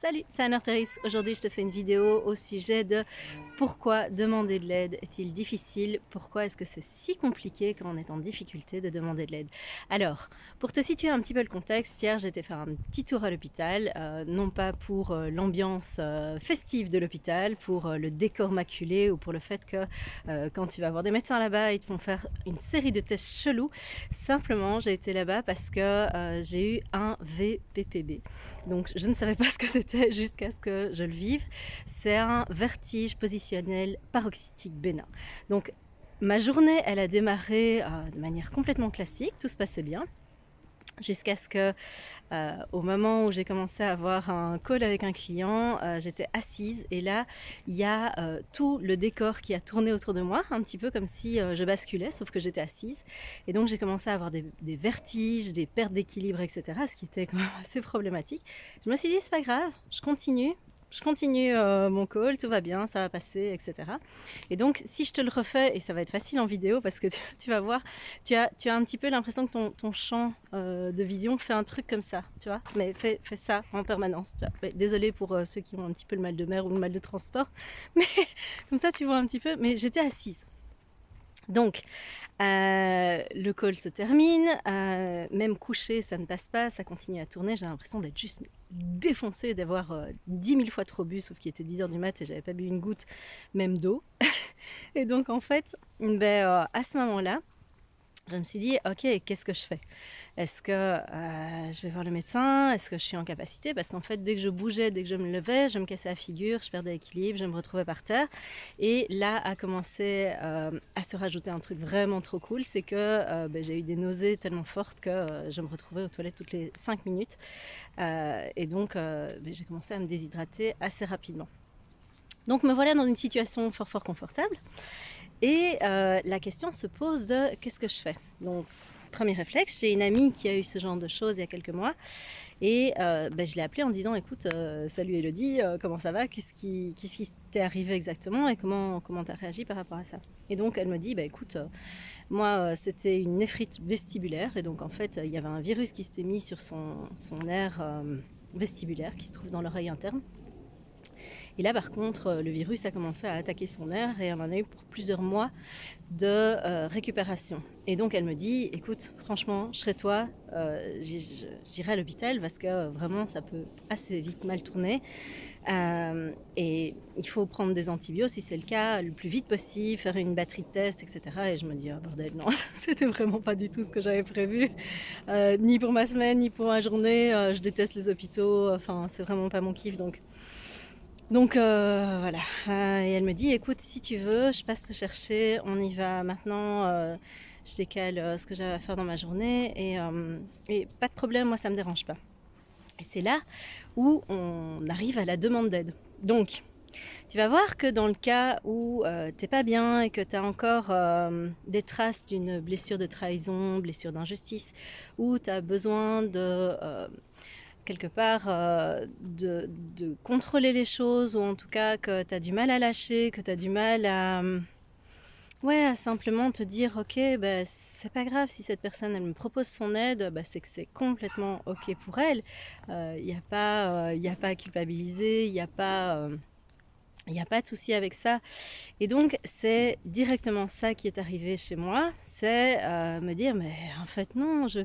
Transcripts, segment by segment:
Salut, c'est Anne Arteris. Aujourd'hui, je te fais une vidéo au sujet de pourquoi demander de l'aide est-il difficile? Pourquoi est-ce que c'est si compliqué quand on est en difficulté de demander de l'aide? Alors, pour te situer un petit peu le contexte, hier j'étais faire un petit tour à l'hôpital, non pas pour l'ambiance festive de l'hôpital, pour le décor maculé ou pour le fait que quand tu vas voir des médecins là-bas, ils te font faire une série de tests chelous. Simplement, j'ai été là-bas parce que j'ai eu un VPPB. Donc je ne savais pas ce que c'était jusqu'à ce que je le vive. C'est un vertige positionnel paroxystique bénin. Donc ma journée, elle a démarré de manière complètement classique, tout se passait bien. Jusqu'à ce que, au moment où j'ai commencé à avoir un call avec un client, j'étais assise et là, il y a tout le décor qui a tourné autour de moi, un petit peu comme si je basculais, sauf que j'étais assise. Et donc j'ai commencé à avoir des vertiges, des pertes d'équilibre, etc., ce qui était quand même assez problématique. Je me suis dit, c'est pas grave, je continue mon call, tout va bien, ça va passer, etc. Et donc, si je te le refais, et ça va être facile en vidéo parce que tu vas voir, tu as un petit peu l'impression que ton champ de vision fait un truc comme ça, tu vois. Mais fais ça en permanence. Tu vois. Désolée pour ceux qui ont un petit peu le mal de mer ou le mal de transport, mais comme ça, tu vois un petit peu. Mais j'étais assise. Donc, le call se termine, même couché, ça ne passe pas, ça continue à tourner. J'ai l'impression d'être juste défoncée, d'avoir 10 000 fois trop bu, sauf qu'il était 10 h du mat et j'avais pas bu une goutte, même d'eau. Et donc, en fait, à ce moment-là, je me suis dit, ok, qu'est-ce que je fais? Est-ce que je vais voir le médecin? Est-ce que je suis en capacité? Parce qu'en fait, dès que je bougeais, dès que je me levais, je me cassais la figure, je perdais l'équilibre, je me retrouvais par terre. Et là a commencé à se rajouter un truc vraiment trop cool, c'est que j'ai eu des nausées tellement fortes que je me retrouvais aux toilettes toutes les 5 minutes. Et donc, j'ai commencé à me déshydrater assez rapidement. Donc me voilà dans une situation fort confortable. Et la question se pose de qu'est-ce que je fais? Donc, premier réflexe, j'ai une amie qui a eu ce genre de choses il y a quelques mois et je l'ai appelée en disant écoute, salut Elodie, comment ça va? Qu'est-ce qui t'est arrivé exactement et comment tu as réagi par rapport à ça? Et donc elle me dit écoute, moi c'était une néphrite vestibulaire et donc en fait il y avait un virus qui s'était mis sur son nerf vestibulaire qui se trouve dans l'oreille interne. Et là, par contre, le virus a commencé à attaquer son nerf et on en a eu pour plusieurs mois de récupération. Et donc, elle me dit, écoute, franchement, je serais toi, j'irai à l'hôpital parce que vraiment, ça peut assez vite mal tourner. Et il faut prendre des antibiotiques si c'est le cas, le plus vite possible, faire une batterie de tests, etc. Et je me dis, oh bordel, non, c'était vraiment pas du tout ce que j'avais prévu, ni pour ma semaine, ni pour ma journée. Je déteste les hôpitaux, enfin, c'est vraiment pas mon kiff, donc voilà, et elle me dit écoute, si tu veux, je passe te chercher, on y va maintenant, je décale ce que j'ai à faire dans ma journée et pas de problème, moi ça me dérange pas. Et c'est là où on arrive à la demande d'aide. Donc, tu vas voir que dans le cas où t'es pas bien et que tu as encore des traces d'une blessure de trahison, blessure d'injustice, où tu as besoin de quelque part de contrôler les choses, ou en tout cas que tu as du mal à lâcher, que tu as du mal à simplement te dire ok, c'est pas grave si cette personne elle me propose son aide, c'est que c'est complètement ok pour elle. Il n'y a pas à culpabiliser, il n'y a pas de souci avec ça. Et donc c'est directement ça qui est arrivé chez moi, c'est me dire mais en fait non, je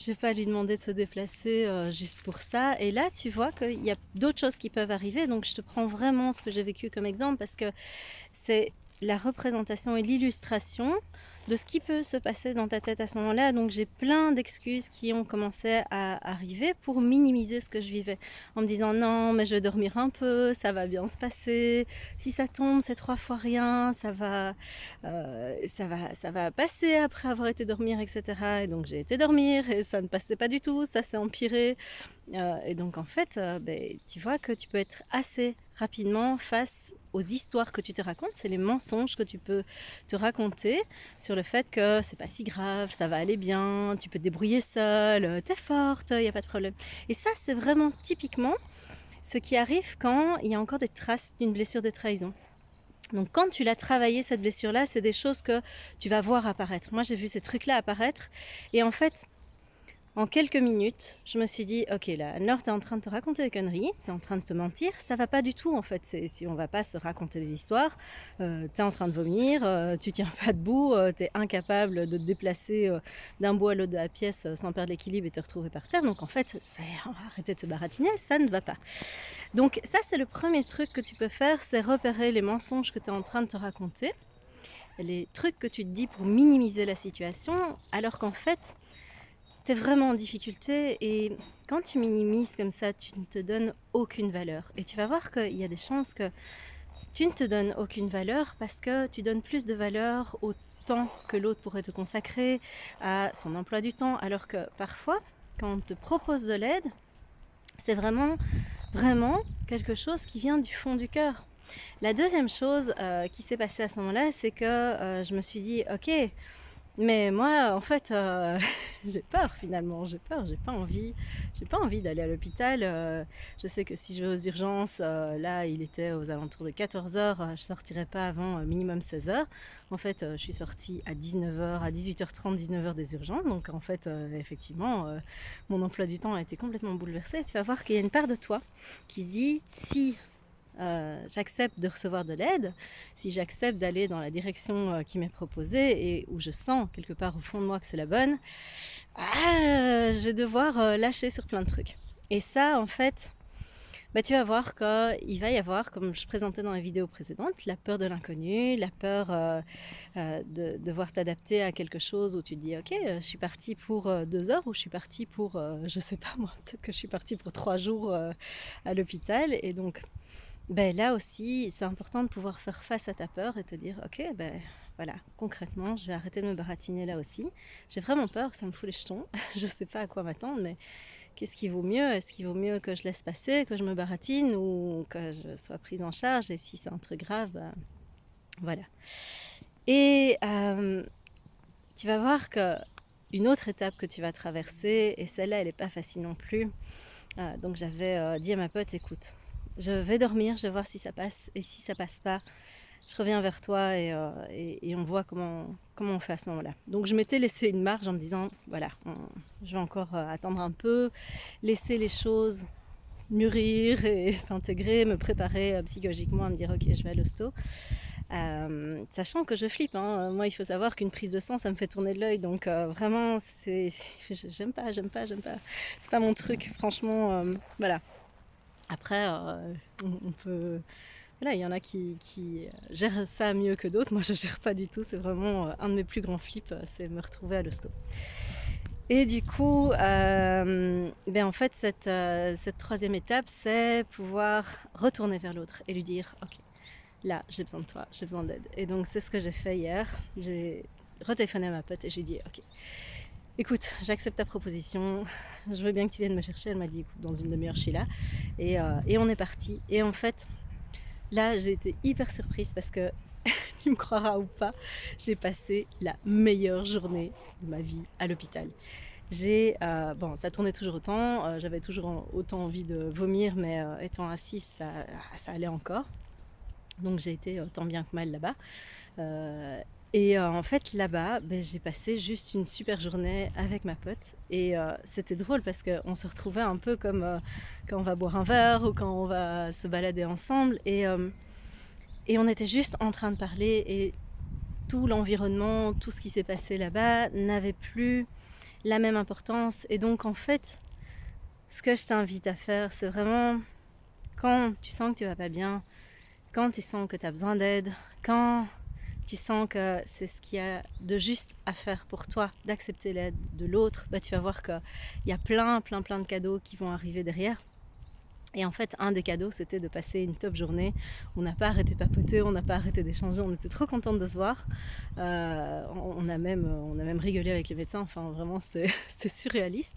vais pas lui demander de se déplacer juste pour ça. Et là, tu vois qu'il y a d'autres choses qui peuvent arriver. Donc, je te prends vraiment ce que j'ai vécu comme exemple parce que c'est la représentation et l'illustration de ce qui peut se passer dans ta tête à ce moment-là. Donc j'ai plein d'excuses qui ont commencé à arriver pour minimiser ce que je vivais, en me disant non mais je vais dormir un peu, ça va bien se passer, si ça tombe c'est 3 fois rien, ça va passer après avoir été dormir, etc. Et donc j'ai été dormir et ça ne passait pas du tout, ça s'est empiré. Et donc en fait, tu vois que tu peux être assez rapidement face aux histoires que tu te racontes, c'est les mensonges que tu peux te raconter sur le fait que c'est pas si grave, ça va aller bien, tu peux te débrouiller seule, t'es forte, il n'y a pas de problème. Et ça, c'est vraiment typiquement ce qui arrive quand il y a encore des traces d'une blessure de trahison. Donc quand tu l'as travaillé, cette blessure-là, c'est des choses que tu vas voir apparaître. Moi, j'ai vu ces trucs-là apparaître et en fait, En quelques minutes, je me suis dit: «OK, là, Laure, tu es en train de te raconter des conneries, tu es en train de te mentir, ça va pas du tout, en fait, si on va pas se raconter des histoires. Tu es en train de vomir, tu tiens pas debout, tu es incapable de te déplacer, d'un bout à l'autre de la pièce, sans perdre l'équilibre et te retrouver par terre. Donc en fait, c'est on va arrêter de se baratiner, ça ne va pas». Donc ça, c'est le premier truc que tu peux faire, c'est repérer les mensonges que tu es en train de te raconter, les trucs que tu te dis pour minimiser la situation, alors qu'en fait, tu es vraiment en difficulté et quand tu minimises comme ça, tu ne te donnes aucune valeur. Et tu vas voir qu'il y a des chances que tu ne te donnes aucune valeur parce que tu donnes plus de valeur au temps que l'autre pourrait te consacrer, à son emploi du temps, alors que parfois, quand on te propose de l'aide, c'est vraiment, vraiment quelque chose qui vient du fond du cœur. La deuxième chose qui s'est passée à ce moment-là, c'est que je me suis dit, ok, mais moi, en fait, j'ai peur finalement, j'ai pas envie d'aller à l'hôpital. Je sais que si je vais aux urgences, là, il était aux alentours de 14h, je sortirai pas avant minimum 16h. En fait, je suis sortie à 19h, à 18h30, 19h des urgences. Donc, en fait, effectivement, mon emploi du temps a été complètement bouleversé. Tu vas voir qu'il y a une part de toi qui se dit, si j'accepte de recevoir de l'aide, si j'accepte d'aller dans la direction qui m'est proposée et où je sens quelque part au fond de moi que c'est la bonne, je vais devoir lâcher sur plein de trucs. Et ça, en fait, tu vas voir qu'il va y avoir, comme je présentais dans la vidéo précédente, la peur de l'inconnu, la peur de devoir t'adapter à quelque chose où tu te dis ok, je suis partie pour 2 heures ou je suis partie pour, je sais pas moi, peut-être que je suis partie pour 3 jours à l'hôpital. Et donc là aussi, c'est important de pouvoir faire face à ta peur et te dire ok, voilà, concrètement, je vais arrêter de me baratiner là aussi. J'ai vraiment peur, ça me fout les jetons. Je sais pas à quoi m'attendre, mais qu'est-ce qui vaut mieux? Est-ce qu'il vaut mieux que je laisse passer, que je me baratine ou que je sois prise en charge? Et si c'est un truc grave, voilà. Et tu vas voir que une autre étape que tu vas traverser, et celle-là, elle n'est pas facile non plus. Donc j'avais dit à ma pote, écoute, je vais dormir, je vais voir si ça passe, et si ça passe pas, je reviens vers toi et on voit comment on fait à ce moment-là. Donc je m'étais laissé une marge en me disant, voilà, je vais encore attendre un peu, laisser les choses mûrir et s'intégrer, me préparer psychologiquement à me dire ok, je vais à l'hosto. Sachant que je flippe, hein. Moi il faut savoir qu'une prise de sang ça me fait tourner de l'œil, donc vraiment j'aime pas, c'est pas mon truc, franchement, voilà. Après on peut, voilà, il y en a qui gèrent ça mieux que d'autres, moi je gère pas du tout, c'est vraiment un de mes plus grands flips, c'est me retrouver à l'hosto. Et du coup, en fait cette troisième étape, c'est pouvoir retourner vers l'autre et lui dire ok, là j'ai besoin de toi, j'ai besoin d'aide. Et donc c'est ce que j'ai fait hier, j'ai retéléphoné à ma pote et j'ai dit ok, écoute, j'accepte ta proposition, je veux bien que tu viennes me chercher. Elle m'a dit écoute, dans une demi-heure je suis là, et on est parti. Et en fait là j'ai été hyper surprise parce que tu me croiras ou pas, j'ai passé la meilleure journée de ma vie à l'hôpital. Ça tournait toujours autant, j'avais toujours autant envie de vomir, mais étant assise ça allait encore. Donc j'ai été tant bien que mal là-bas. En fait là-bas, j'ai passé juste une super journée avec ma pote. Et c'était drôle parce qu'on se retrouvait un peu comme quand on va boire un verre ou quand on va se balader ensemble. Et on était juste en train de parler et tout l'environnement, tout ce qui s'est passé là-bas n'avait plus la même importance. Et donc en fait, ce que je t'invite à faire, c'est vraiment quand tu sens que tu vas pas bien, quand tu sens que tu as besoin d'aide, quand tu sens que c'est ce qu'il y a de juste à faire pour toi, d'accepter l'aide de l'autre, tu vas voir qu'il y a plein de cadeaux qui vont arriver derrière. Et en fait, un des cadeaux, c'était de passer une top journée. On n'a pas arrêté de papoter, on n'a pas arrêté d'échanger, on était trop contente de se voir. On a même rigolé avec les médecins, enfin vraiment c'était surréaliste.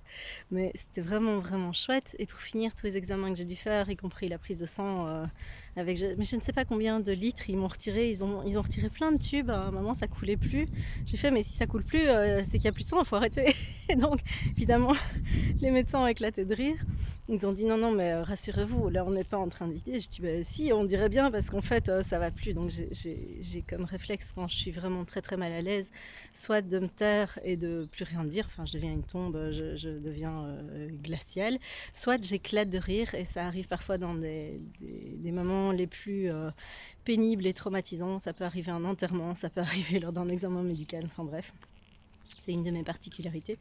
Mais c'était vraiment chouette. Et pour finir, tous les examens que j'ai dû faire, y compris la prise de sang, mais je ne sais pas combien de litres ils m'ont retiré, ils ont retiré plein de tubes, à un moment ça coulait plus. J'ai fait mais si ça coule plus, c'est qu'il n'y a plus de sang, il faut arrêter. Et donc évidemment, les médecins ont éclaté de rire. Ils ont dit: «Non, non, mais rassurez-vous, là, on n'est pas en train de vider». Je dis: «Beh, si, on dirait bien parce qu'en fait, ça va plus». Donc j'ai comme réflexe quand je suis vraiment très, très mal à l'aise, soit de me taire et de plus rien dire, enfin je deviens une tombe, je deviens, glaciale, soit j'éclate de rire et ça arrive parfois dans des moments les plus, pénibles et traumatisants. Ça peut arriver à un enterrement, ça peut arriver lors d'un examen médical, enfin bref, c'est une de mes particularités.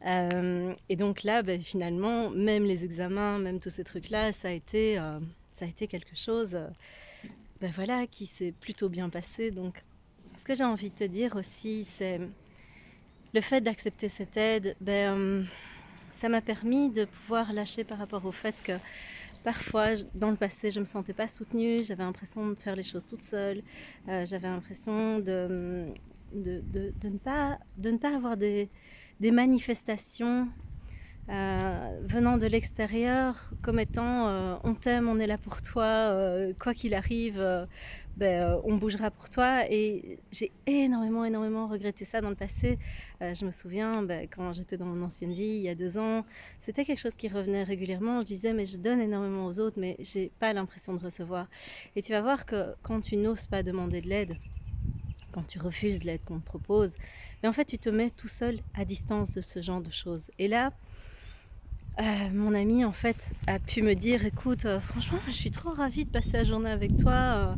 Et donc là, beh, finalement, même les examens, même tous ces trucs-là, ça a été quelque chose, bah, voilà, qui s'est plutôt bien passé. Donc ce que j'ai envie de te dire aussi, c'est le fait d'accepter cette aide, ça m'a permis de pouvoir lâcher par rapport au fait que parfois, dans le passé, je me sentais pas soutenue, j'avais l'impression de faire les choses toute seule, j'avais l'impression de ne pas avoir des manifestations venant de l'extérieur comme étant on t'aime, on est là pour toi, quoi qu'il arrive, on bougera pour toi. Et j'ai énormément regretté ça dans le passé. Je me souviens quand j'étais dans mon ancienne vie il y a 2 ans, c'était quelque chose qui revenait régulièrement. Je disais mais je donne énormément aux autres mais j'ai pas l'impression de recevoir. Et tu vas voir que quand tu n'oses pas demander de l'aide, quand tu refuses l'aide qu'on te propose, mais en fait tu te mets tout seul à distance de ce genre de choses. Et là, mon ami en fait a pu me dire écoute, franchement je suis trop ravie de passer la journée avec toi,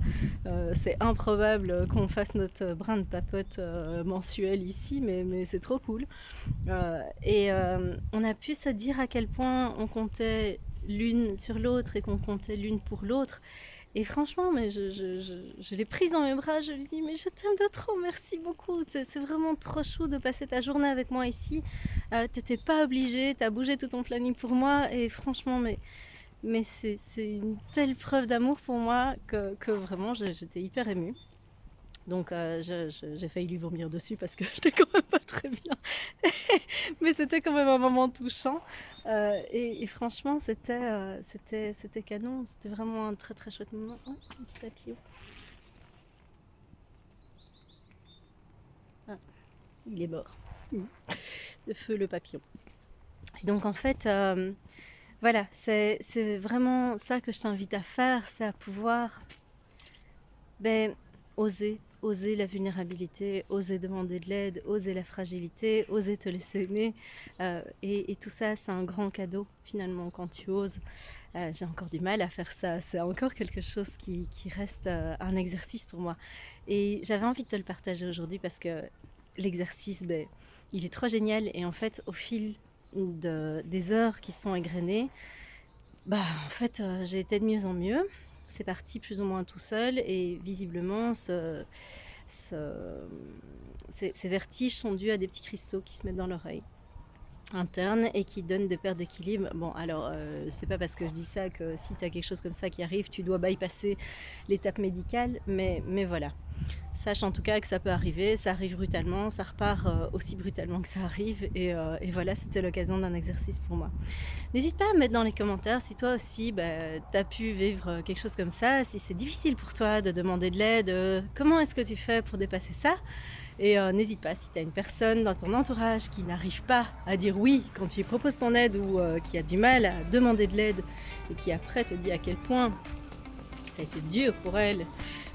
c'est improbable qu'on fasse notre brin de papote mensuel ici, mais c'est trop cool. Et on a pu se dire à quel point on comptait l'une sur l'autre et qu'on comptait l'une pour l'autre. Et franchement, mais je l'ai prise dans mes bras, je lui dis mais je t'aime de trop, merci beaucoup, c'est vraiment trop chou de passer ta journée avec moi ici. T'étais pas obligée, t'as bougé tout ton planning pour moi et franchement, mais c'est une telle preuve d'amour pour moi que vraiment j'étais hyper émue. Donc j'ai failli lui vomir dessus parce que j'étais quand même pas très bien. Mais c'était quand même un moment touchant. Et franchement, c'était canon. C'était vraiment un très très chouette moment. Oh, un petit papillon. Ah, il est mort. De feu le papillon. Et donc en fait, voilà, c'est vraiment ça que je t'invite à faire, c'est à pouvoir oser la vulnérabilité, oser demander de l'aide, oser la fragilité, oser te laisser aimer. Et tout ça, c'est un grand cadeau finalement quand tu oses. J'ai encore du mal à faire ça, c'est encore quelque chose qui reste un exercice pour moi. Et j'avais envie de te le partager aujourd'hui parce que l'exercice, il est trop génial. Et en fait, au fil des heures qui sont égrenées, en fait, j'ai été de mieux en mieux. C'est parti plus ou moins tout seul et visiblement ces vertiges sont dus à des petits cristaux qui se mettent dans l'oreille interne et qui donnent des pertes d'équilibre. Bon, alors, c'est pas parce que je dis ça que si tu as quelque chose comme ça qui arrive, tu dois bypasser l'étape médicale, mais voilà. Sache en tout cas que ça peut arriver, ça arrive brutalement, ça repart aussi brutalement que ça arrive, et voilà, c'était l'occasion d'un exercice pour moi. N'hésite pas à me mettre dans les commentaires si toi aussi tu as pu vivre quelque chose comme ça, si c'est difficile pour toi de demander de l'aide, comment est-ce que tu fais pour dépasser ça. Et n'hésite pas, si tu as une personne dans ton entourage qui n'arrive pas à dire oui quand tu lui proposes ton aide, ou qui a du mal à demander de l'aide et qui après te dit à quel point ça a été dur pour elle,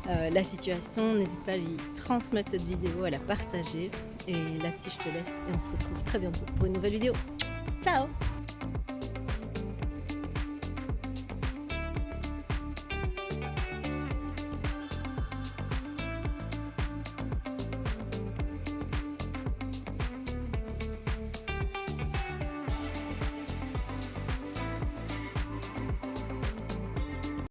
la situation, n'hésite pas à lui transmettre cette vidéo, à la partager. Et là-dessus, je te laisse et on se retrouve très bientôt pour une nouvelle vidéo. Ciao!